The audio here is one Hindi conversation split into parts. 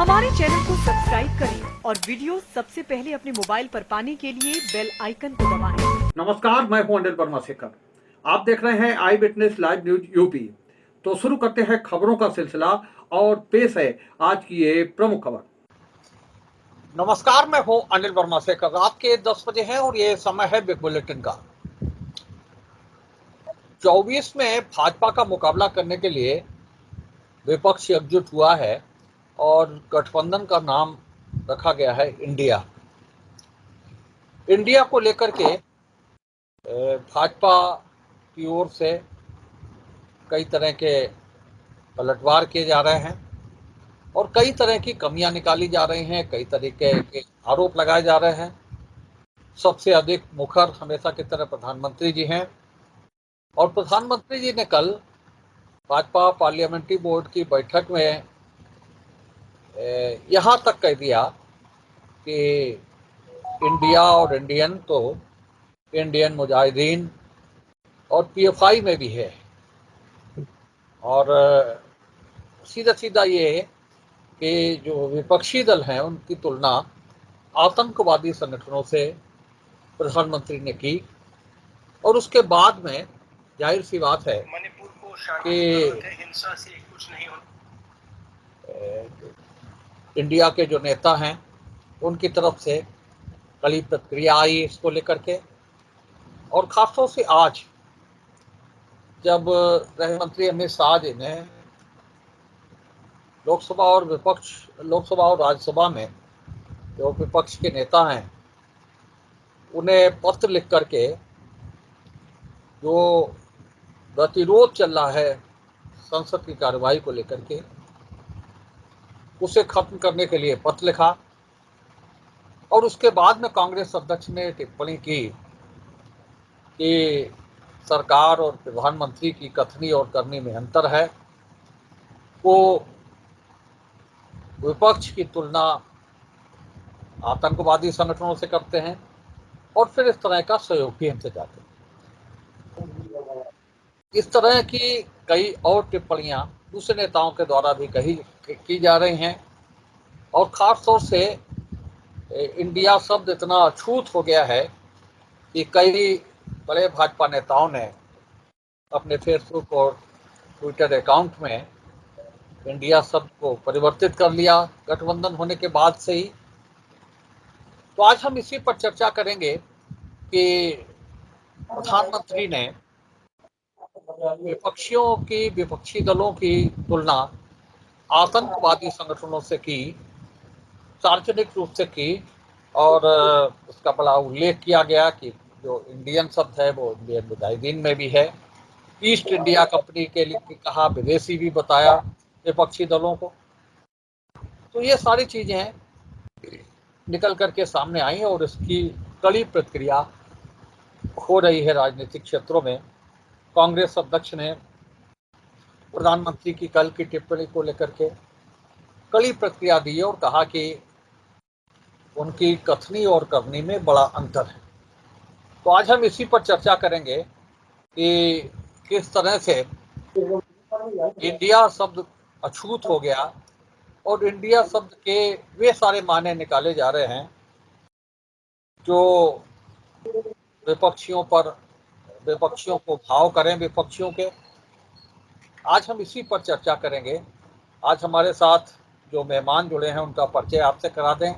हमारे चैनल को सब्सक्राइब करें और वीडियो सबसे पहले अपने मोबाइल पर पाने के लिए बेल आइकन को दबाएं। नमस्कार, मैं हूं अनिल वर्मा शेखर। आप देख रहे हैं आई विटनेस लाइव न्यूज यूपी। तो शुरू करते हैं खबरों का सिलसिला और पेश है आज की ये प्रमुख खबर। नमस्कार, मैं हूं अनिल वर्मा शेखर। रात के 10 बजे हैं और ये समय है बिग बुलेटिन का। 24 में भाजपा का मुकाबला करने के लिए विपक्ष एकजुट हुआ है और गठबंधन का नाम रखा गया है इंडिया। इंडिया को लेकर के भाजपा की ओर से कई तरह के पलटवार किए जा रहे हैं और कई तरह की कमियां निकाली जा रही हैं, कई तरीके के आरोप लगाए जा रहे हैं। सबसे अधिक मुखर हमेशा की तरह प्रधानमंत्री जी हैं और प्रधानमंत्री जी ने कल भाजपा पार्लियामेंट्री बोर्ड की बैठक में यहाँ तक कह दिया कि इंडिया और इंडियन तो इंडियन मुजाहिदीन और पीएफआई में भी है। और सीधा सीधा ये कि जो विपक्षी दल हैं उनकी तुलना आतंकवादी संगठनों से प्रधानमंत्री ने की और उसके बाद में जाहिर सी बात है कि हिंसा से कुछ नहीं होता। इंडिया के जो नेता हैं उनकी तरफ से कड़ी प्रतिक्रिया आई इसको लेकर के और खासतौर से आज जब गृह मंत्री अमित शाह जी ने लोकसभा और राज्यसभा में जो विपक्ष के नेता हैं उन्हें पत्र लिख करके जो गतिरोध चल रहा है संसद की कार्रवाई को लेकर के उसे खत्म करने के लिए पत्र लिखा और उसके बाद में कांग्रेस अध्यक्ष ने टिप्पणी की कि सरकार और प्रधानमंत्री की कथनी और करनी में अंतर है। वो विपक्ष की तुलना आतंकवादी संगठनों से करते हैं और फिर इस तरह का सहयोग भी हमसे चाहते हैं। इस तरह की कई और टिप्पणियां दूसरे नेताओं के द्वारा भी की जा रही हैं और खास तौर से इंडिया शब्द इतना अछूत हो गया है कि कई बड़े भाजपा नेताओं ने अपने फेसबुक और ट्विटर अकाउंट में इंडिया शब्द को परिवर्तित कर लिया गठबंधन होने के बाद से ही। तो आज हम इसी पर चर्चा करेंगे कि प्रधानमंत्री ने विपक्षी दलों की तुलना आतंकवादी संगठनों से की, सार्वजनिक रूप से की और उसका बड़ा उल्लेख किया गया कि जो इंडियन शब्द है वो इंडियन मुजाहिदीन में भी है। ईस्ट इंडिया कंपनी के लिए कहा, विदेशी भी बताया विपक्षी दलों को। तो ये सारी चीजें निकल करके सामने आई और इसकी कड़ी प्रतिक्रिया हो रही है राजनीतिक क्षेत्रों में। कांग्रेस अध्यक्ष ने प्रधानमंत्री की कल की टिप्पणी को लेकर के कड़ी प्रतिक्रिया दी और कहा कि उनकी कथनी और करनी में बड़ा अंतर है। तो आज हम इसी पर चर्चा करेंगे कि किस तरह से इंडिया शब्द अछूत हो गया और इंडिया शब्द के वे सारे मायने निकाले जा रहे हैं जो विपक्षियों को भाव करें विपक्षियों के। आज हम इसी पर चर्चा करेंगे। आज हमारे साथ जो मेहमान जुड़े हैं उनका परिचय आपसे करा दें।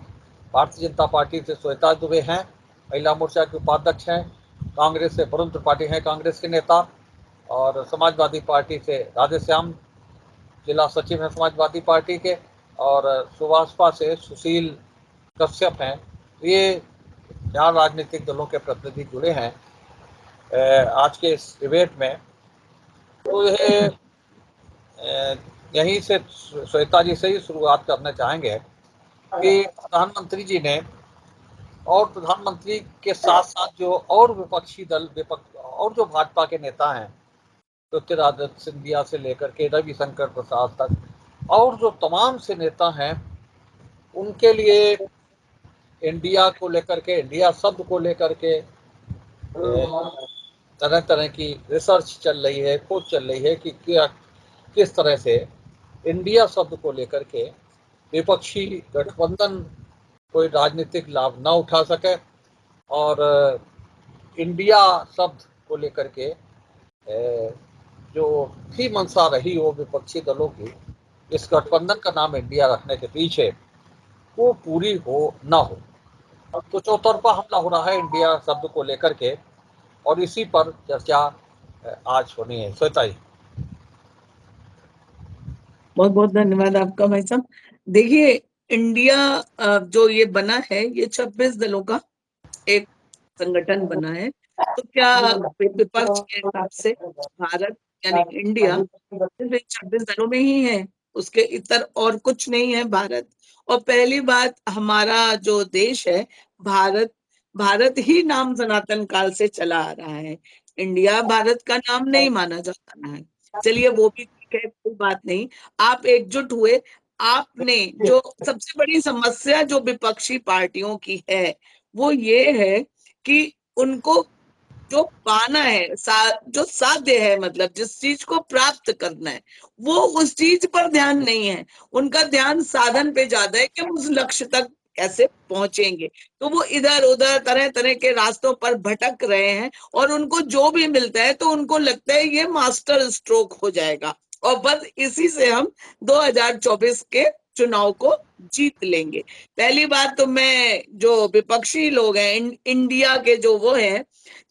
भारतीय जनता पार्टी से श्वेता दुबे हैं, महिला मोर्चा के उपाध्यक्ष हैं। कांग्रेस से वरुण त्रिपाठी हैं, कांग्रेस के नेता। और समाजवादी पार्टी से राधेश्याम जिला सचिव हैं समाजवादी पार्टी के। और सुभाषपा से सुशील कश्यप हैं। ये 4 राजनीतिक दलों के प्रतिनिधि जुड़े हैं आज के इस डिबेट में। तो यहीं से श्वेता जी से ही शुरुआत करना चाहेंगे कि प्रधानमंत्री जी ने और प्रधानमंत्री के साथ साथ जो और विपक्षी दल और जो भाजपा के नेता हैं, ज्योतिरादित्य सिंधिया से लेकर के रविशंकर प्रसाद तक और जो तमाम से नेता हैं, उनके लिए इंडिया को लेकर के, इंडिया शब्द को लेकर के तरह तरह की रिसर्च चल रही है, खोज चल रही है कि किस तरह से इंडिया शब्द को लेकर के विपक्षी गठबंधन कोई राजनीतिक लाभ न उठा सके और इंडिया शब्द को लेकर के जो थी मंशा रही वो विपक्षी दलों की, इस गठबंधन का नाम इंडिया रखने के पीछे, वो पूरी हो न हो। तो चौतरफा हमला हो रहा है इंडिया शब्द को लेकर के, और इसी पर चर्चा आज होनी है। श्वेता जी। बहुत बहुत धन्यवाद आपका भाई साहब। देखिए, इंडिया जो ये बना है, ये 26 दलों का एक संगठन बना है। तो क्या विपक्ष के हिसाब से भारत यानी इंडिया सिर्फ 26 दलों में ही है, उसके इतर और कुछ नहीं है भारत। और पहली बात, हमारा जो देश है भारत, भारत ही नाम सनातन काल से चला आ रहा है। इंडिया भारत का नाम नहीं माना जाता है। चलिए वो भी ठीक है, कोई बात नहीं। आप एकजुट हुए। आपने जो सबसे बड़ी समस्या जो विपक्षी पार्टियों की है वो ये है कि उनको जो पाना है, जो साध्य है, मतलब जिस चीज को प्राप्त करना है, वो उस चीज पर ध्यान नहीं है। उनका ध्यान साधन पे ज्यादा है कि हम उस लक्ष्य तक कैसे पहुंचेंगे। तो वो इधर उधर तरह तरह के रास्तों पर भटक रहे हैं, और उनको जो भी मिलता है तो उनको लगता है ये मास्टर स्ट्रोक हो जाएगा, और बस इसी से हम 2024 के चुनाव को जीत लेंगे। पहली बात तो मैं, जो विपक्षी लोग हैं इंडिया के, जो वो हैं,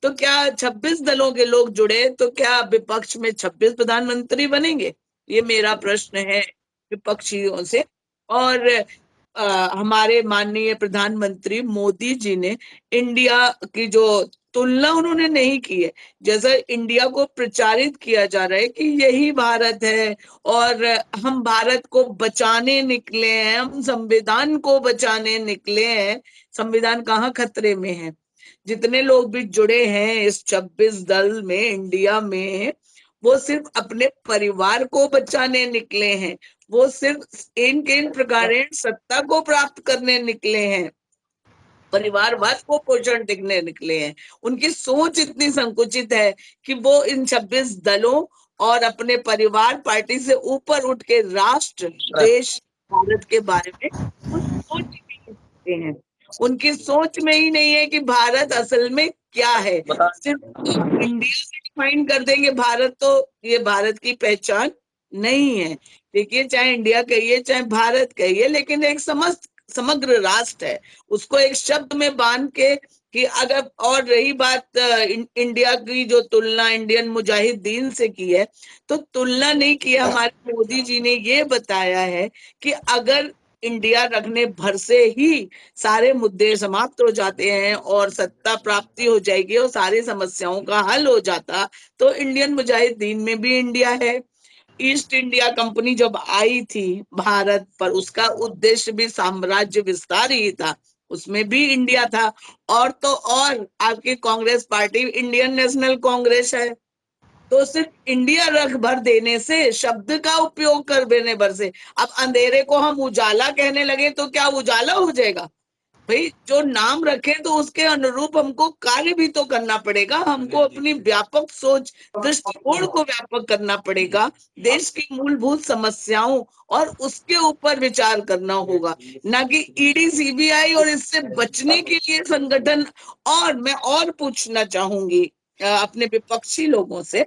तो क्या 26 दलों के लोग जुड़े तो क्या विपक्ष में 26 प्रधानमंत्री बनेंगे? ये मेरा प्रश्न है विपक्षियों से। और हमारे माननीय प्रधानमंत्री मोदी जी ने इंडिया की जो तुलना उन्होंने नहीं की है, जैसा इंडिया को प्रचारित किया जा रहा है कि यही भारत है और हम भारत को बचाने निकले हैं, हम संविधान को बचाने निकले हैं। संविधान कहाँ खतरे में है? जितने लोग भी जुड़े हैं इस 26 दल में इंडिया में, वो सिर्फ अपने परिवार को बचाने निकले हैं। वो सिर्फ इन प्रकार सत्ता को प्राप्त करने निकले हैं, परिवारवाद को पोषण देने निकले हैं। उनकी सोच इतनी संकुचित है कि वो इन 26 दलों और अपने परिवार पार्टी से ऊपर उठ के राष्ट्र, देश, भारत के बारे में कुछ सोच ही नहीं सकते हैं। उनकी सोच में ही नहीं है कि भारत असल में क्या है। सिर्फ इंडिया से डिफाइन कर देंगे भारत, तो ये भारत की पहचान नहीं है। देखिए, चाहे इंडिया कहिए चाहे भारत कहिए, लेकिन एक समग्र राष्ट्र है। उसको एक शब्द में बांध के कि अगर, और रही बात इंडिया की जो तुलना इंडियन मुजाहिदीन से की है, तो तुलना नहीं की है। हमारे मोदी जी ने ये बताया है कि अगर इंडिया रखने भर से ही सारे मुद्दे समाप्त हो जाते हैं और सत्ता प्राप्ति हो जाएगी और सारी समस्याओं का हल हो जाता, तो इंडियन मुजाहिदीन में भी इंडिया है। ईस्ट इंडिया कंपनी जब आई थी भारत पर, उसका उद्देश्य भी साम्राज्य विस्तार ही था, उसमें भी इंडिया था। और तो और आपकी Congress party Indian national Congress है। तो सिर्फ इंडिया रख भर देने से, शब्द का उपयोग कर देने भर से, अब अंधेरे को हम उजाला कहने लगे तो क्या उजाला हो जाएगा? भाई, जो नाम रखे तो उसके अनुरूप हमको कार्य भी तो करना पड़ेगा। हमको अपनी व्यापक सोच, दृष्टिकोण को व्यापक करना पड़ेगा। देश की मूलभूत समस्याओं और उसके ऊपर विचार करना होगा, ना कि ईडी, सीबीआई और इससे बचने के लिए संगठन। और मैं और पूछना चाहूंगी अपने विपक्षी लोगों से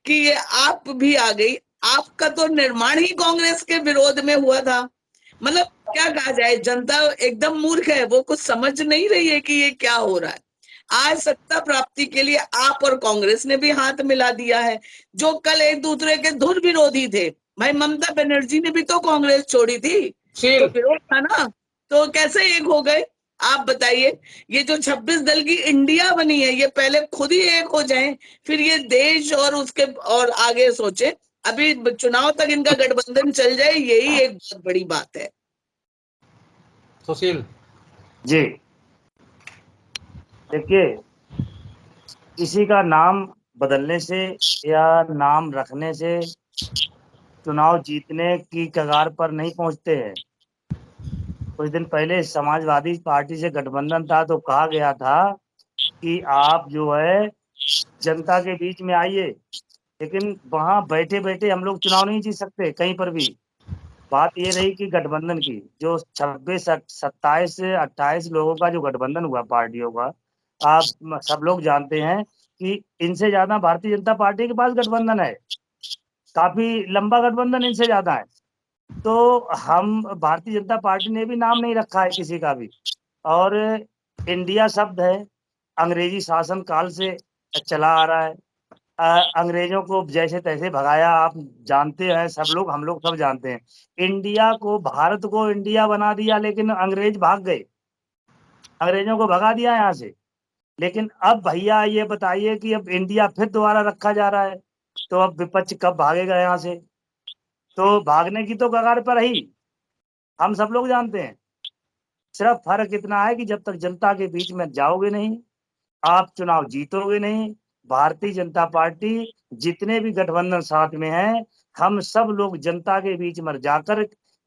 कि ये आप भी आ गई, आपका तो निर्माण ही कांग्रेस के विरोध में हुआ था। मतलब क्या कहा जाए, जनता एकदम मूर्ख है, वो कुछ समझ नहीं रही है कि ये क्या हो रहा है। आज सत्ता प्राप्ति के लिए आप और कांग्रेस ने भी हाथ मिला दिया है, जो कल एक दूसरे के धुर विरोधी थे। भाई, ममता बनर्जी ने भी तो कांग्रेस छोड़ी थी, तो विरोध था ना, तो कैसे एक हो गए? आप बताइए। ये जो 26 दल की इंडिया बनी है, ये पहले खुद ही एक हो जाएं, फिर ये देश और उसके और आगे सोचे। अभी चुनाव तक इनका गठबंधन चल जाए, यही एक बहुत बड़ी बात है। सुशील जी, देखिए, किसी का नाम बदलने से या नाम रखने से चुनाव जीतने की कगार पर नहीं पहुंचते हैं। कुछ दिन पहले समाजवादी पार्टी से गठबंधन था तो कहा गया था कि आप जो है जनता के बीच में आइए, लेकिन वहां बैठे बैठे हम लोग चुनाव नहीं जीत सकते कहीं पर भी। बात ये रही कि गठबंधन की जो 26 27 28 लोगों का जो गठबंधन हुआ पार्टियों का, आप सब लोग जानते हैं कि इनसे ज्यादा भारतीय जनता पार्टी के पास गठबंधन है, काफी लंबा गठबंधन इनसे ज्यादा है। तो हम भारतीय जनता पार्टी ने भी नाम नहीं रखा है किसी का भी। और इंडिया शब्द है, अंग्रेजी शासन काल से चला आ रहा है। अंग्रेजों को जैसे तैसे भगाया, आप जानते हैं, सब लोग, हम लोग सब जानते हैं। इंडिया को, भारत को इंडिया बना दिया, लेकिन अंग्रेज भाग गए, अंग्रेजों को भगा दिया यहाँ से। लेकिन अब भैया ये बताइए कि अब इंडिया फिर दोबारा रखा जा रहा है, तो अब विपक्ष कब भागेगा यहाँ से? तो भागने की तो कगार पर ही, हम सब लोग जानते हैं। सिर्फ फर्क इतना है कि जब तक जनता के बीच में जाओगे नहीं, आप चुनाव जीतोगे नहीं। भारतीय जनता पार्टी जितने भी गठबंधन साथ में हैं, हम सब लोग जनता के बीच में जाकर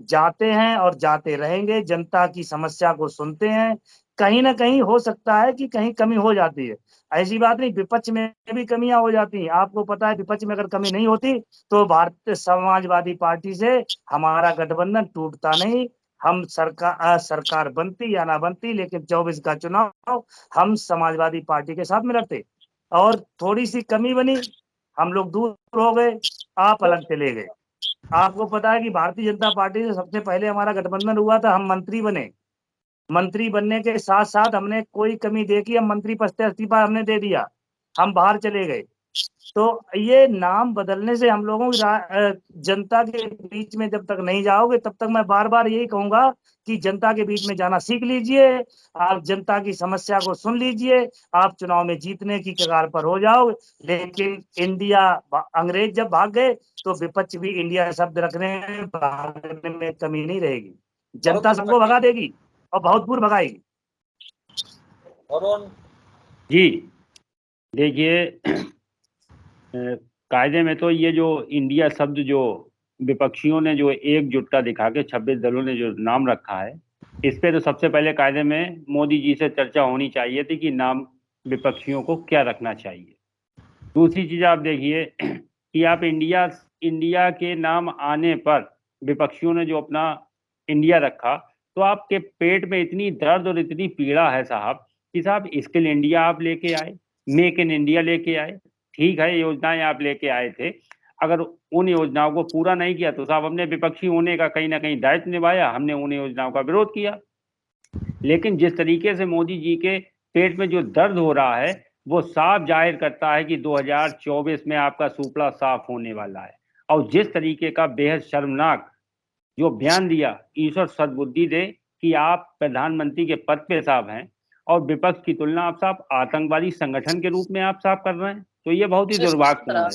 जाते हैं और जाते रहेंगे, जनता की समस्या को सुनते हैं। कहीं ना कहीं हो सकता है कि कहीं कमी हो जाती है, ऐसी बात नहीं, विपक्ष में भी कमियां हो जाती हैं। आपको पता है, विपक्ष में अगर कमी नहीं होती तो भारतीय समाजवादी पार्टी से हमारा गठबंधन टूटता नहीं। हम सरकार बनती या ना बनती, लेकिन 24 का चुनाव हम समाजवादी पार्टी के साथ में लड़ते। और थोड़ी सी कमी बनी, हम लोग दूर हो गए, आप अलग चले गए। आपको पता है कि भारतीय जनता पार्टी से सबसे पहले हमारा गठबंधन हुआ था, हम मंत्री बने। मंत्री बनने के साथ साथ हमने कोई कमी देखी, हम मंत्री पद से इस्तीफा हमने दे दिया, हम बाहर चले गए। तो ये नाम बदलने से हम लोगों की जनता के बीच में जब तक नहीं जाओगे, तब तक मैं बार बार यही कहूंगा कि जनता के बीच में जाना सीख लीजिए, आप जनता की समस्या को सुन लीजिए, आप चुनाव में जीतने की कगार पर हो जाओगे। लेकिन इंडिया, अंग्रेज जब भाग गए तो विपक्ष भी इंडिया शब्द रखने में, भागने में कमी नहीं रहेगी। जनता सबको भगा देगी और बहुत दूर भगाएगी। वरुण जी देखिए, कायदे में तो ये जो इंडिया शब्द जो विपक्षियों ने जो एकजुटता दिखा के 26 दलों ने जो नाम रखा है, इस पे तो सबसे पहले कायदे में मोदी जी से चर्चा होनी चाहिए थी कि नाम विपक्षियों को क्या रखना चाहिए। दूसरी चीज आप देखिए कि आप इंडिया के नाम आने पर विपक्षियों ने जो अपना इंडिया रखा, तो आपके पेट में इतनी दर्द और इतनी पीड़ा है साहब कि साहब स्किल इंडिया आप लेके आए, मेक इन इंडिया लेके आए, ठीक है योजनाएं आप लेके आए थे, अगर उन योजनाओं को पूरा नहीं किया तो साहब हमने विपक्षी होने का कहीं ना कहीं दायित्व निभाया, हमने उन योजनाओं का विरोध किया। लेकिन जिस तरीके से मोदी जी के पेट में जो दर्द हो रहा है, वो साफ जाहिर करता है कि 2024 में आपका सुपड़ा साफ होने वाला है। और जिस तरीके का बेहद शर्मनाक जो बयान दिया, ईश्वर सद्बुद्धि दे कि आप प्रधानमंत्री के पद पे साहब हैं और विपक्ष की तुलना आप साहब आतंकवादी संगठन के रूप में आप साहब कर रहे हैं, तो ये बहुत ही दुर्भाग्यपूर्ण है।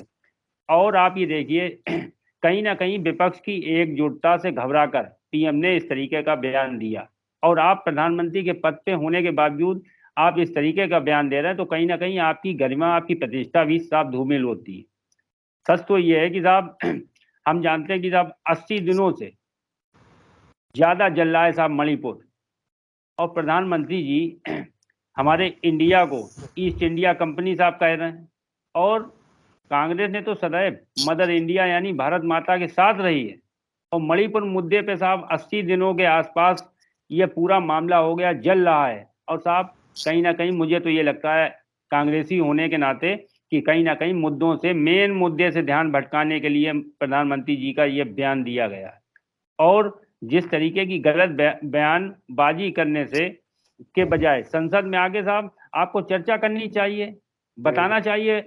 और आप ये देखिए कहीं ना कहीं विपक्ष की एकजुटता से घबराकर पीएम ने इस तरीके का बयान दिया, और आप प्रधानमंत्री के पद पे होने के बावजूद आप इस तरीके का बयान दे रहे हैं, तो कहीं ना कहीं आपकी गरिमा, आपकी प्रतिष्ठा भी साहब धूमिल होती है। सच तो ये है कि साहब हम जानते हैं कि साहब 80 दिनों से ज्यादा जल रहा है साहब मणिपुर, और प्रधानमंत्री जी हमारे इंडिया को ईस्ट इंडिया कंपनी साहब कह रहे हैं, और कांग्रेस ने तो सदैव मदर इंडिया यानी भारत माता के साथ रही है। और मणिपुर मुद्दे पे साहब 80 दिनों के आसपास ये पूरा मामला हो गया, जल रहा है। और साहब कहीं ना कहीं मुझे तो ये लगता है कांग्रेसी होने के नाते कि कहीं ना कहीं मुद्दों से, मेन मुद्दे से ध्यान भटकाने के लिए प्रधानमंत्री जी का ये बयान दिया गया है। और जिस तरीके की गलत बयानबाजी करने से के बजाय संसद में आके साहब आपको चर्चा करनी चाहिए, बताना चाहिए,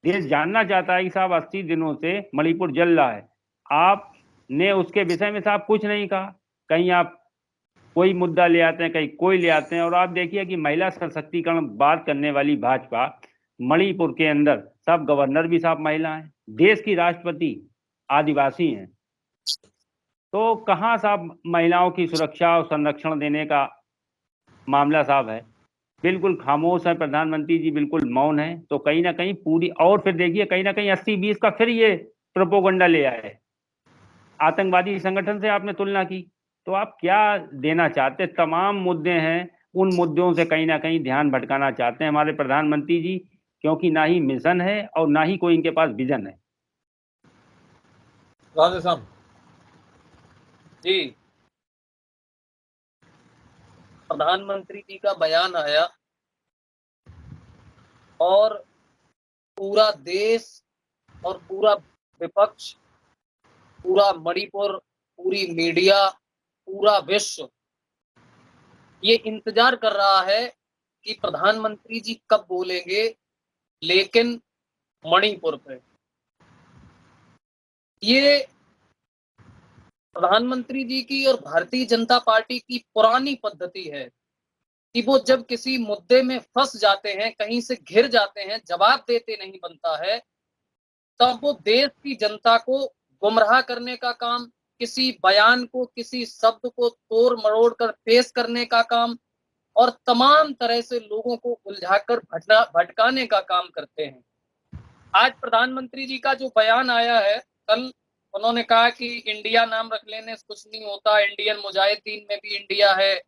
देश जानना चाहता है कि साहब 80 दिनों से मणिपुर जल रहा है, आपने उसके विषय में साहब कुछ नहीं कहा। कहीं आप कोई मुद्दा ले आते हैं, कहीं कोई ले आते हैं। और आप देखिए कि महिला सशक्तिकरण बात करने वाली भाजपा, मणिपुर के अंदर सब गवर्नर भी साहब महिला हैं, देश की राष्ट्रपति आदिवासी हैं, तो कहाँ साहब महिलाओं की सुरक्षा और संरक्षण देने का मामला साहब है? बिल्कुल खामोश है प्रधानमंत्री जी, बिल्कुल मौन है। तो कहीं ना कहीं पूरी, और फिर देखिए कहीं ना कहीं 80-20 का फिर ये प्रोपोगंडा ले आए, आतंकवादी संगठन से आपने तुलना की। तो आप क्या देना चाहते? तमाम मुद्दे हैं, उन मुद्दों से कहीं ना कहीं ध्यान भटकाना चाहते हैं हमारे प्रधानमंत्री जी, क्योंकि ना ही मिशन है और ना ही कोई इनके पास विजन है। राधेश्याम। जी, प्रधानमंत्री जी का बयान आया और पूरा देश और पूरा विपक्ष, पूरा मणिपुर, पूरी मीडिया, पूरा विश्व ये इंतजार कर रहा है कि प्रधानमंत्री जी कब बोलेंगे, लेकिन मणिपुर पे ये प्रधानमंत्री जी की और भारतीय जनता पार्टी की पुरानी पद्धति है कि वो जब किसी मुद्दे में फंस जाते हैं, कहीं से घिर जाते हैं, जवाब देते नहीं बनता है, तब वो देश की जनता को गुमराह करने का काम, किसी बयान को, किसी शब्द को तोड़ मरोड़ कर पेश करने का काम और तमाम तरह से लोगों को उलझाकर भटकाने का काम करते हैं। आज प्रधानमंत्री जी का जो बयान आया है, कल उन्होंने कहा कि इंडिया नाम रख लेने से कुछ नहीं होता, इंडियन मुजाहिदीन में भी इंडिया है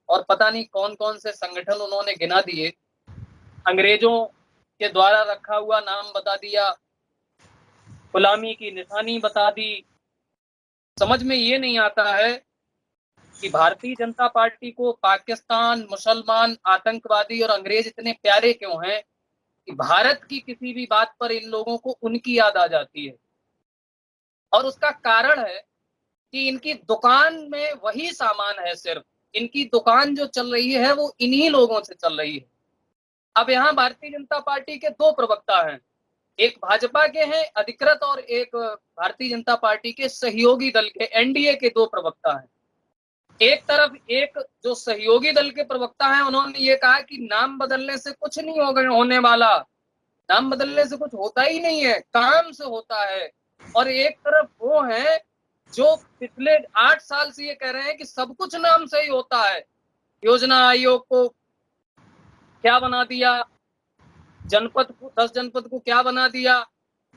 और पता नहीं कौन कौन से संगठन उन्होंने गिना दिए, अंग्रेजों के द्वारा रखा हुआ नाम बता दिया, गुलामी की निशानी बता दी। समझ में ये नहीं आता है कि भारतीय जनता पार्टी को पाकिस्तान, मुसलमान, आतंकवादी और अंग्रेज इतने प्यारे क्यों हैं कि भारत की किसी भी बात पर इन लोगों को उनकी याद आ जाती है। और उसका कारण है कि इनकी दुकान में वही सामान है, सिर्फ इनकी दुकान जो चल रही है वो इन्हीं लोगों से चल रही है। अब यहाँ भारतीय जनता पार्टी के दो प्रवक्ता हैं, एक भाजपा के हैं अधिकृत और एक भारतीय जनता पार्टी के सहयोगी दल के एनडीए के दो प्रवक्ता हैं। एक तरफ एक जो सहयोगी दल के प्रवक्ता हैं, उन्होंने ये कहा कि नाम बदलने से कुछ नहीं होने वाला, नाम बदलने से कुछ होता ही नहीं है, काम से होता है। और एक तरफ वो है जो पिछले 8 साल से ये कह रहे हैं कि सब कुछ नाम से ही होता है। योजना आयोग को क्या बना दिया, जनपद को 10 जनपद को क्या बना दिया,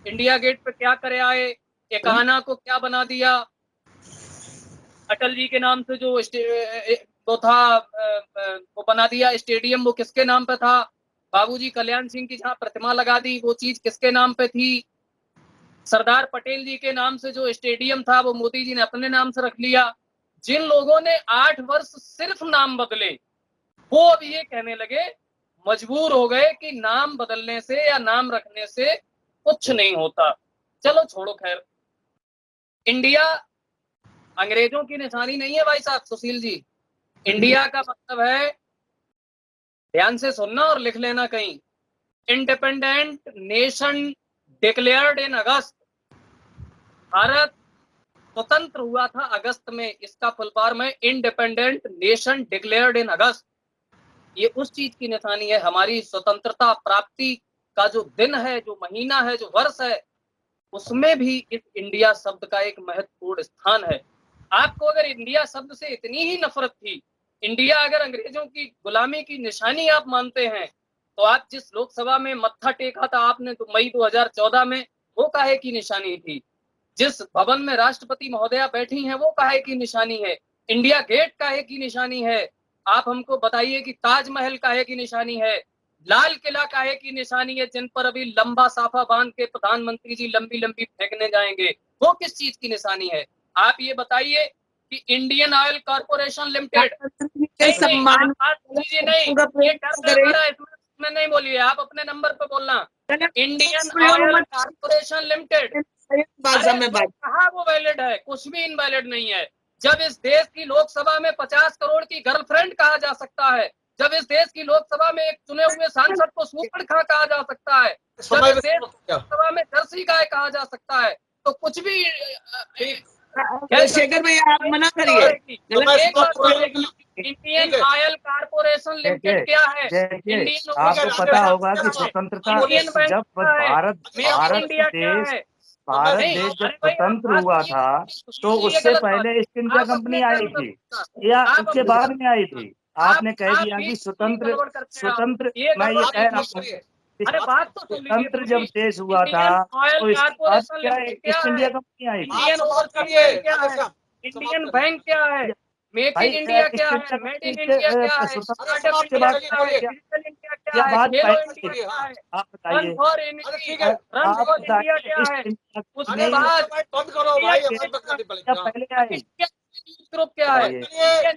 इंडिया गेट पे क्या करे आए, एकाना को क्या बना दिया, अटल जी के नाम से जो वो था वो बना दिया स्टेडियम, वो किसके नाम पे था, बाबूजी कल्याण सिंह की जहाँ प्रतिमा लगा दी वो चीज किसके नाम पे थी, सरदार पटेल जी के नाम से जो स्टेडियम था वो मोदी जी ने अपने नाम से रख लिया। जिन लोगों ने 8 वर्ष सिर्फ नाम बदले, वो अब ये कहने लगे, मजबूर हो गए कि नाम बदलने से या नाम रखने से कुछ नहीं होता। चलो छोड़ो, खैर इंडिया अंग्रेजों की निशानी नहीं है भाई साहब, सुशील जी। इंडिया का मतलब है, ध्यान से सुनना और लिख लेना कहीं, इंडिपेंडेंट नेशन डिक्लेयर्ड इन अगस्त। भारत स्वतंत्र हुआ था अगस्त में, इसका फुल फॉर्म है इंडिपेंडेंट नेशन डिक्लेयर्ड इन अगस्त। ये उस चीज की निशानी है, हमारी स्वतंत्रता प्राप्ति का जो दिन है, जो महीना है, जो वर्ष है, उसमें भी इस इंडिया शब्द का एक महत्वपूर्ण स्थान है। आपको अगर इंडिया शब्द से इतनी ही नफरत थी, इंडिया अगर अंग्रेजों की गुलामी की निशानी आप मानते हैं, तो आप जिस लोकसभा में मत्था टेका था आपने तो मई 2014 में, वो काहे की निशानी थी? जिस भवन में राष्ट्रपति महोदया बैठी हैं वो काहे की निशानी है? इंडिया गेट काहे की निशानी है? आप हमको बताइए कि ताजमहल काहे की निशानी है? लाल किला काहे की निशानी है, जिन पर अभी लंबा साफा बांध के प्रधानमंत्री जी लंबी लंबी फेंकने जाएंगे, वो किस चीज की निशानी है? आप ये बताइए कि इंडियन ऑयल कॉर्पोरेशन लिमिटेड, सम्मान ये इसमें नहीं बोलिए, आप अपने नंबर पे बोलना, इंडियन ऑयल कॉर्पोरेशन लिमिटेड भाषा में बात, कहाँ वो वैलिड है? कुछ भी इनवैलिड नहीं है। जब इस देश की लोकसभा में 50 करोड़ की गर्लफ्रेंड कहा जा सकता है, जब इस देश की लोकसभा में एक चुने हुए सांसद को सुपरखा कहा जा सकता है, जब इस देश की लोकसभा में जर्सी गाय कहा जा सकता है, तो कुछ भी शेखर भैया आप मना करिए। इंडियन ऑयल कॉर्पोरेशन लिमिटेड क्या है? देखिए आपको पता होगा कि स्वतंत्रता जब भारत देश जब स्वतंत्र हुआ था तो उससे पहले ईस्ट इंडिया कंपनी आई थी या उसके बाद में आई थी? आपने कह दिया कि स्वतंत्र मैं ये कह रहा हूँ, स्वतंत्र जब देश हुआ था तो ईस्ट इंडिया कंपनी आई थी। इंडियन बैंक क्या है? मेक इन इंडिया क्या है? मेड इन इंडिया क्या है? उसके बाद क्या बात है? आप बताइए, रन फॉर इंडिया क्या है? उसके बाद पहले आई ग्रुप क्या है, बताइए।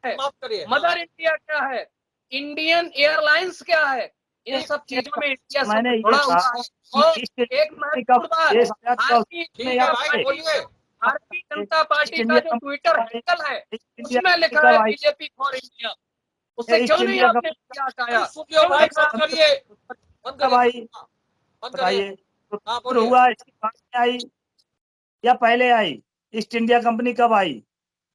समाप्त करिए। मदर इंडिया क्या है, इंडियन एयरलाइंस क्या है, इन सब चीजों में इंडिया मैंने सब ये जुड़ा कहा हुआ है। और कि ईस्ट एक इंडिया कंपनी का महत्वपूर्ण बात, देश क्या था, भारतीय ठीक है जनता भाई, पार्टी बोलिए। भारतीय जनता पार्टी का जो ट्विटर हैंडल है ईस्ट इंडिया उसमें कंपनी लिखा कब है आई? बीजेपी फॉर इंडिया, उससे ईस्ट क्यों नहीं इंडिया आपने कंपनी हटाया? सुनिए क्यों भाई, लिखा? बंद करिए, बंद कब करिए, आई? बंद करिए। बताइए। तो हाँ, शुरू बोलिए। हुआ इसके बाद में आई या पहले आई? ईस्ट इंडिया कंपनी कब आई?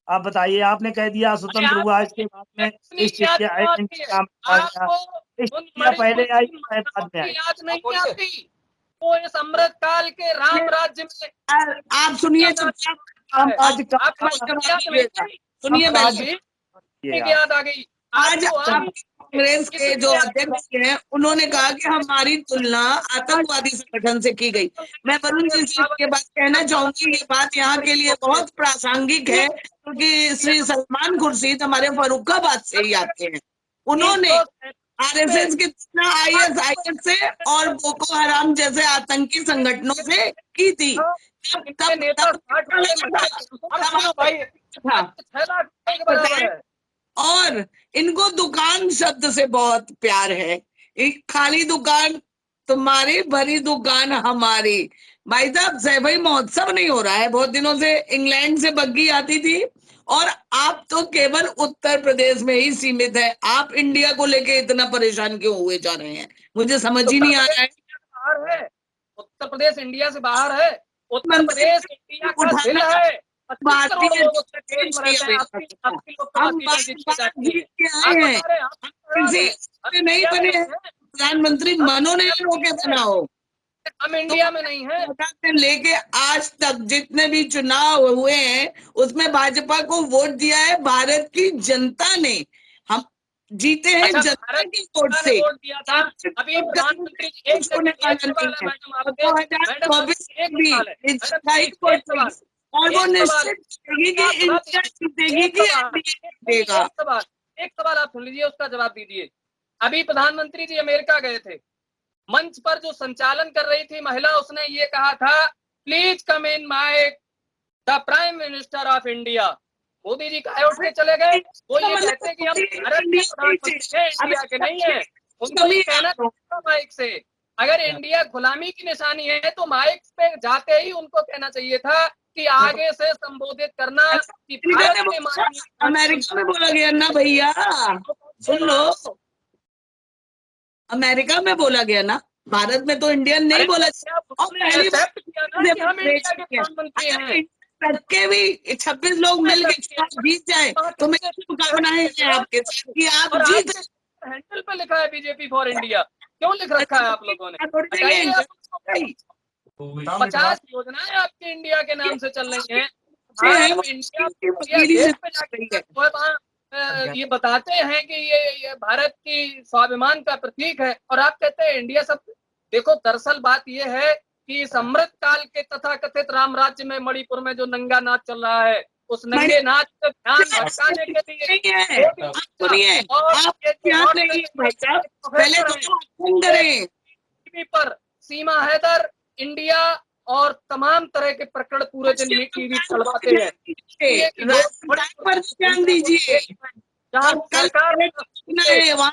आप बताइए। आपने कह दिया स्वतंत्र हुआ, इसके बाद में ईस्ट इंडिया नाम आ गया। आपको ईस्ट उन इंडिया मणिपुर पहले आई की या बाद में की आई? याद नहीं बोलिए। आती? वो इस अमृत काल के राम राज्य में आप सुनिए चुपचाप। हम आज का आपको याद नहीं आई? सुनिए हम मेरी आज बात। ये की यार याद आ गई आज आपको? आप कांग्रेस के जो अध्यक्ष हैं उन्होंने कहा कि हमारी तुलना आतंकवादी संगठन से की गई। मैं वरुण जी से ये बात कहना चाहूंगी, ये बात यहाँ के लिए बहुत प्रासंगिक है क्योंकि श्री सलमान खुर्शीद हमारे फर्रुखाबाद से ही आते हैं। उन्होंने आरएसएस की तुलना आईएसआईएस से और बोको हराम जैसे आतंकी संगठनों से की थी। इनके नेता 60 वाले सुनो भाई, था 6 लाख के बराबर है। और इनको दुकान शब्द से बहुत प्यार है। एक खाली दुकान तुम्हारी, भरी दुकान हमारी। भाई साहब, सैवई महोत्सव नहीं हो रहा है बहुत दिनों से। इंग्लैंड से बग्गी आती थी और आप तो केवल उत्तर प्रदेश में ही सीमित है। आप इंडिया को लेके इतना परेशान क्यों हुए जा रहे हैं, मुझे समझ ही नहीं आ रहा है। बाहर है, उत्तर प्रदेश इंडिया से बाहर है। उत्तर मंत्री प्रदेश इंडिया का दिल उठाना है। 25 करोड़ भारतीय लोग उत्तर प्रदेश में रहते हैं। आपकी लोकसभा हम सीटें बार जीती बार जाती जीत है। के आप आए हैं, बता रहे हैं, आप खराब किसी हैं। हम से नहीं इंडिया में बने नहीं हैं। हैं। प्रधानमंत्री मनोने होके बना हो। हम तो इंडिया में नहीं हैं। 2014 से लेके आज तक जितने भी चुनाव हुए हैं उसमें भाजपा को वोट दिया है भारत की जनता ने। हम जीते हैं अच्छा, जनता भारत की वोट ने से। वोट दिया था। अभी प्रधानमंत्री जी, कुछ होने एक वाला सवाल नहीं है है। मैडम और आपसे। मैडम 2024 आपसे एक में भी सवाल है। मैडम स्थायी एक वोट सवाल, देगी और वो एक सवाल, निश्चित करेगी कि आप जवाब इंडिया दीजिए। जीतेगी एक कि सवाल, एनडीए जीतेगा। एक सवाल आप सुन लीजिए, उसका जवाब दीजिए। अभी प्रधानमंत्री जी अमेरिका गए थे, मंच पर जो संचालन कर रही थी महिला, उसने ये कहा था, please come in my the prime minister of India. Modi ji कहे उठ के चले गए। वो ये कहते हैं कि हम भारत के प्रधानमंत्री हैं, इंडिया के नहीं है। उनको ये कहना चाहिए माइक से, अगर इंडिया गुलामी की निशानी है तो माइक पे जाते ही उनको कहना चाहिए था कि आगे से संबोधित करना कि भारत के माननीय अमेरिका में बोला गया ना भैया, सुन लो, अमेरिका में बोला गया ना, भारत में तो इंडियन नहीं बोला। और पहली एक्सेप्ट किया ना कि हम इंडिया के प्रधानमंत्री हैं। के भी 26 लोग मिल के चुनाव जीत जाए तो मेरी शुभकामनाएं हैं आपके साथ कि आप और जीत आपके हैंडल पे लिखा है बीजेपी फॉर इंडिया, क्यों लिख रखा है आप लोगों ने? बताइए आप उसको। 50 योजनाएं आपके इंडिया के नाम से चल रही हैं। आप इंडिया गेट पे जाके वहाँ ये बताते हैं कि ये भारत की स्वाभिमान का प्रतीक है और आप कहते हैं इंडिया सब। देखो, दरअसल बात ये है कि इस अमृत काल के तथाकथित राम राज्य में मणिपुर में जो नंगा नाच चल रहा है, उस नंगे नाच से ध्यान भटकाने के लिए सुनिए, आप ध्यान रहिए भाई साहब, पहले तो करें टीवी पर सीमा हैदर, इंडिया और तमाम तरह के प्रकरण पूरे दिन ये टीवी चलवाते हैं। पर ध्यान दीजिए। जहाँ कल सरकार वहाँ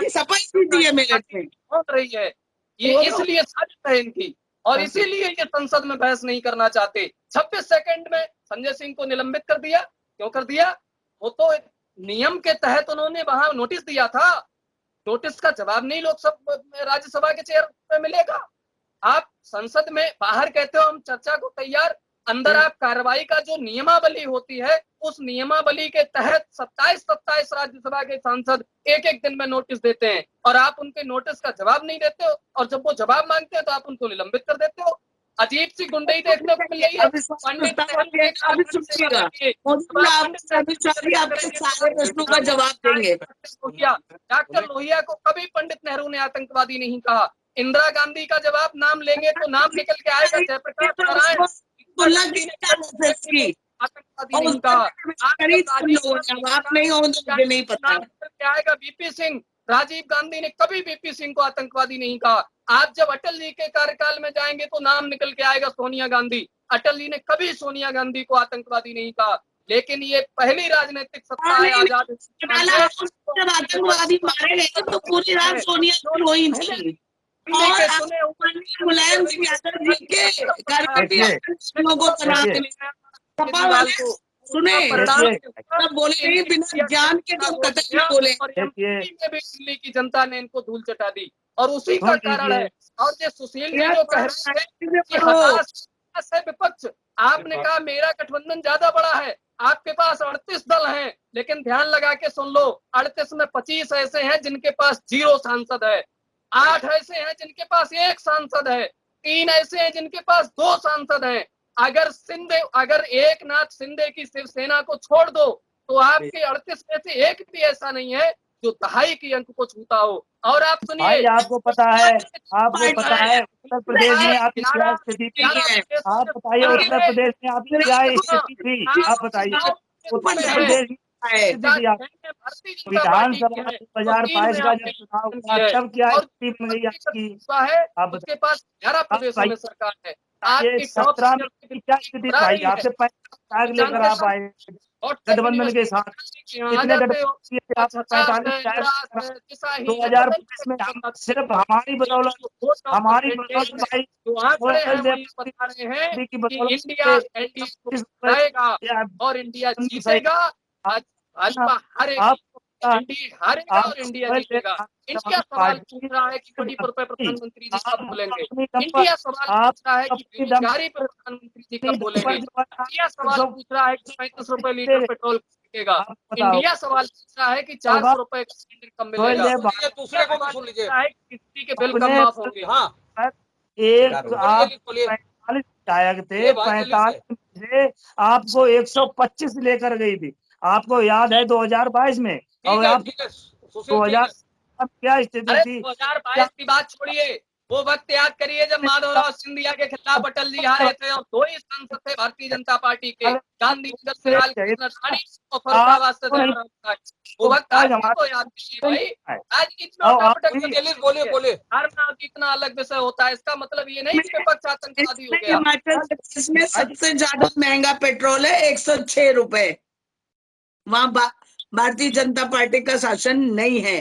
सफाई दी है मेरठ में। हो रही है, ये इसलिए साजिश है इनकी, और इसीलिए ये संसद में बहस नहीं करना चाहते। 26 सेकंड में संजय सिंह को निलंबित कर दिया। क्यों कर दिया? वो तो नियम के तहत उन्होंने वहां नोटिस दिया था। नोटिस का जवाब नहीं लोकसभा राज्यसभा के चेयर पे मिलेगा। आप संसद में बाहर कहते हो हम चर्चा को तैयार, अंदर आप कार्रवाई का जो नियमावली होती है उस नियमावली के तहत 27 राज्यसभा के सांसद एक एक दिन में नोटिस देते हैं और आप उनके नोटिस का जवाब नहीं देते हो, और जब वो जवाब मांगते हैं तो आप उनको निलंबित कर देते हो। अजीब सी गुंडई देखने को मिल रही है। पंडित सारे प्रश्नों का जवाब देंगे। डॉक्टर लोहिया को कभी पंडित नेहरू ने आतंकवादी नहीं कहा। इंदिरा गांधी का जवाब नाम लेंगे तो नाम निकल के आएगा जयप्रकाश नारायण। आतंकवादी नहीं कहा। आप नहीं हो तो मुझे नहीं पता। आएगा बीपी सिंह। राजीव गांधी ने कभी बीपी सिंह को आतंकवादी नहीं कहा। आप जब अटल जी के कार्यकाल में जाएंगे तो नाम निकल के आएगा सोनिया गांधी। अटल जी ने कभी सोनिया गांधी को आतंकवादी नहीं कहा। लेकिन ये पहली राजनीतिक सत्ता है आजाद हिंदुस्तान मलाला में। जब आतंकवादी मारे गए तो पूरी रात सोनिया रोई थी और मुलायम सिंह यादव जी के घर में भी लोगों को तनाव देखिए, मिला। सपा वाले सुने तब बोले नहीं, बिना ज्ञान के तो कतई नहीं बोले। देखिए, में भी दिल्ली की जनता ने इनको धूल चटा दी और उसी का सुन कारण है। लीजिए, और ये सुशील जी जो कह रहे थे कि हताश है विपक्ष, आपने कहा मेरा गठबंधन ज्यादा बड़ा है, आपके पास 38 दल हैं, लेकिन ध्यान लगा के सुन लो, 38 में 25 ऐसे हैं जिनके पास 0 सांसद है, 8 ऐसे हैं जिनके पास 1 सांसद है, 3 ऐसे हैं जिनके पास 2 सांसद हैं। अगर एक नाथ शिंदे की शिवसेना को छोड़ दो तो आपके 38 में से एक भी ऐसा नहीं है जो दहाई की अंक को छूता हो। और आप सुनिए, भाई आपको पता है उत्तर प्रदेश में आपकी क्या स्थिति थी? आप बताइए उत्तर प्रदेश में आपकी क्या स्थिति थी? आप बताइए उत्तर प्रदेश में विधानसभा 2022 का जब चुनाव हुआ तब क्या स्थिति बन गई आपकी? आप उसके पास 11 प्रदेशों में सरकार है। ये 17 में क्या स्थिति भाई? आपसे पैसा लेकर आप आए गठबंधन के साथ, कितने गठबंधन 2022 में हम सिर्फ हमारी बदौलत भाई और इंडिया जीतेगा। भाजपा हारेगा, हारेगा और इंडिया जीतेगा। इंडिया सवाल पूछ रहा है कि कड़ी पर प्रधानमंत्री जी कब बोलेंगे। इंडिया सवाल पूछ रहा है कि बेरोजगारी पर प्रधानमंत्री जी कब बोलेंगे। इंडिया सवाल पूछ रहा है कि 35 रुपए लीटर पेट्रोल बिकेगा। इंडिया सवाल पूछ रहा है कि 400 रुपए का सिलेंडर कब मिलेगा। दूसरे को सुन लीजिए है कि बिजली के बिल कब माफ होंगे। हाँ, एक आप 45 विधायक थे, 45 से आपको 125 लेकर गई थी, आपको याद है 2022 में। और आप 2000 अब क्या स्थिति थी? 2022 की बात छोड़िए, वो वक्त याद करिए जब माधवराव सिंधिया के खिलाफ अटल जी हारे थे और 2 ही सांसद थे भारतीय जनता पार्टी के, गांधीनगर से लालकृष्ण आडवाणी और फर्रुखाबाद से देवराम प्रकाश। वो वक्त आज हमको याद कीजिए भाई। आज बोले हर नाम इतना अलग विषय होता है, इसका मतलब ये नहीं कि विपक्ष आतंकवादी हो गया। हिमाचल प्रदेश में सबसे ज्यादा महंगा पेट्रोल है 106 रुपए। वहाँ भारतीय जनता पार्टी का शासन नहीं है।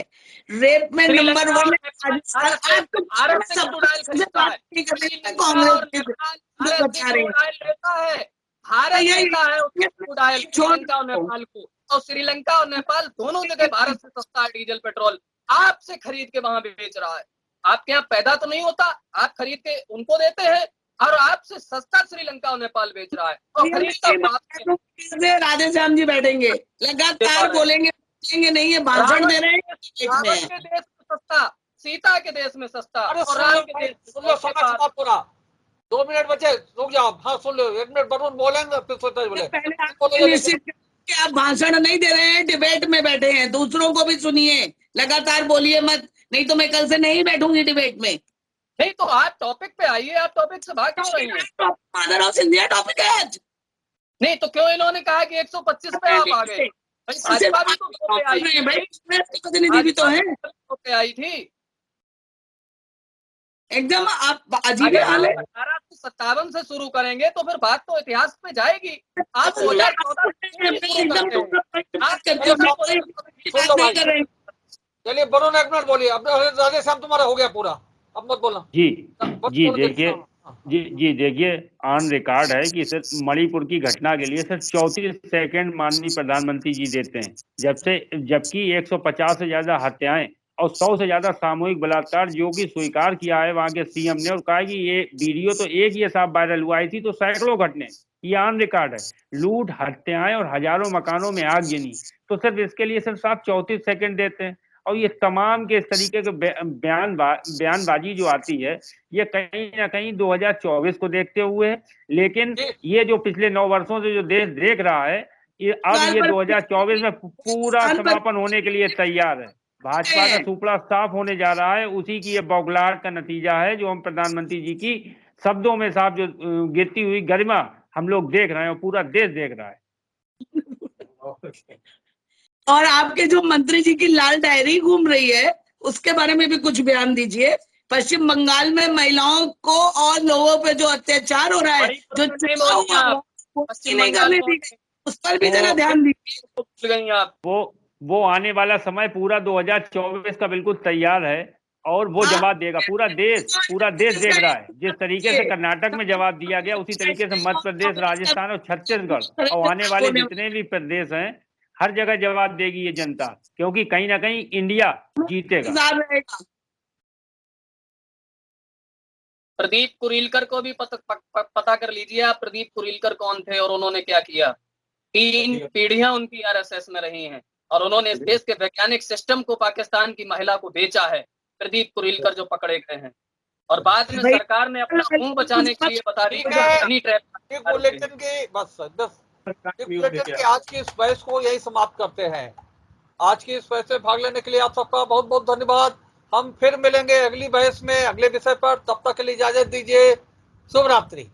रेप में नंबर 1 और श्रीलंका और नेपाल दोनों जगह भारत से सस्ता है डीजल पेट्रोल, आपसे खरीद के वहां बेच रहा है। आपके यहाँ पैदा तो नहीं होता, आप खरीद के उनको देते हैं और आपसे सस्ता श्रीलंका और नेपाल बेच रहा है। और राधे श्याम जी बैठेंगे लगातार बोलेंगे नहीं, ये भाषण दे रहे हैं। देश में सस्ता, सीता के देश में सस्ता और राम के देश में पूरा। 2 मिनट बचे, रुक जाओ। हाँ सुन लो, 1 मिनट वरुण बोलेंगे फिर बोले। आप भाषण नहीं दे रहे हैं, डिबेट में बैठे हैं, दूसरों को भी सुनिए, लगातार बोलिए मत, नहीं तो मैं कल से नहीं बैठूंगी डिबेट में। नहीं तो आप टॉपिक पे आइए, आप टॉपिक से भाग क्यों रही हैं? माधवराव सिंधिया टॉपिक है आज। नहीं तो क्यों इन्होंने कहा कि 125 पे आप आ गए? भाजपा भी तो 2 पे आई प्रतिनिधि भी तो है, 2 पे आई थी एकदम। आप अजीब हाल है। 1857 से शुरू करेंगे तो फिर बात तो इतिहास पे जाएगी। आप 2014 चलिए वरुण 1 मिनट बोलिए। अब राधे श्याम तुम्हारा हो गया पूरा, अब मत बोलना। जी देखिए ऑन रिकॉर्ड है कि सिर्फ मणिपुर की घटना के लिए सिर्फ 34 सेकंड माननीय प्रधानमंत्री जी देते हैं, जबकि 150 से ज्यादा हत्याएं और 100 से ज्यादा सामूहिक बलात्कार जो कि स्वीकार किया है वहां के सीएम ने, और कहा कि ये वीडियो तो एक ये साफ वायरल हुआ थी तो सैकड़ों घटने, ये ऑन रिकॉर्ड है। लूट, हत्याएं और हजारों मकानों में आगजनी, तो सिर्फ इसके लिए सिर्फ आप 34 सेकंड देते हैं। और ये तमाम के इस तरीके के बयानबाजी जो आती है, ये कहीं ना कहीं 2024 को देखते हुए, लेकिन ये जो पिछले 9 वर्षों से जो देश देख रहा है, ये अब ये 2024 में पूरा समापन होने के लिए तैयार है। भाजपा का सुपड़ा साफ होने जा रहा है, उसी की ये बौखलाहट का नतीजा है जो हम प्रधानमंत्री जी की शब्दों में साफ जो गिरती हुई गरिमा हम लोग देख रहे हैं और पूरा देश देख रहा है। और आपके जो मंत्री जी की लाल डायरी घूम रही है, उसके बारे में भी कुछ बयान दीजिए। पश्चिम बंगाल में महिलाओं को और लोगों पे जो अत्याचार हो रहा है, जो नहीं करने दी, उस पर भी जरा ध्यान दीजिए। भूल गई आप। वो आने वाला समय पूरा 2024 का बिल्कुल तैयार है और वो जवाब देगा। पूरा देश देख रहा है। जिस तरीके से कर्नाटक में जवाब दिया गया उसी तरीके से मध्य प्रदेश, राजस्थान और छत्तीसगढ़ और आने वाले जितने भी प्रदेश हैं हर जगह जवाब देगी ये जनता, क्योंकि कहीं ना कहीं इंडिया जीतेगा। प्रदीप कुरीलकर को भी पता कर लीजिए आप, प्रदीप कुरीलकर कौन थे और उन्होंने क्या किया। 3 पीढ़ियां उनकी आरएसएस में रही हैं और उन्होंने इस देश के वैज्ञानिक सिस्टम को पाकिस्तान की महिला को बेचा है। प्रदीप कुरीलकर जो पकड़े गए हैं और बाद में सरकार ने अपना मुंह बचाने के लिए बता दी बुलेटिन की बस 10 बुलेटिन की आज की इस बहस को यही समाप्त करते हैं। आज की इस बहस में भाग लेने के लिए आप सबका बहुत बहुत धन्यवाद। हम फिर मिलेंगे अगली बहस में अगले विषय पर। तब तक के लिए इजाजत दीजिए। शुभ रात्रि।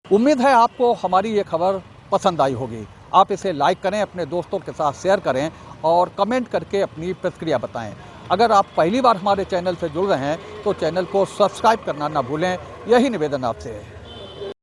उम्मीद है आपको हमारी ये खबर पसंद आई होगी। आप इसे लाइक करें, अपने दोस्तों के साथ शेयर करें और कमेंट करके अपनी प्रतिक्रिया बताएं। अगर आप पहली बार हमारे चैनल से जुड़ रहे हैं तो चैनल को सब्सक्राइब करना ना भूलें। यही निवेदन आपसे है।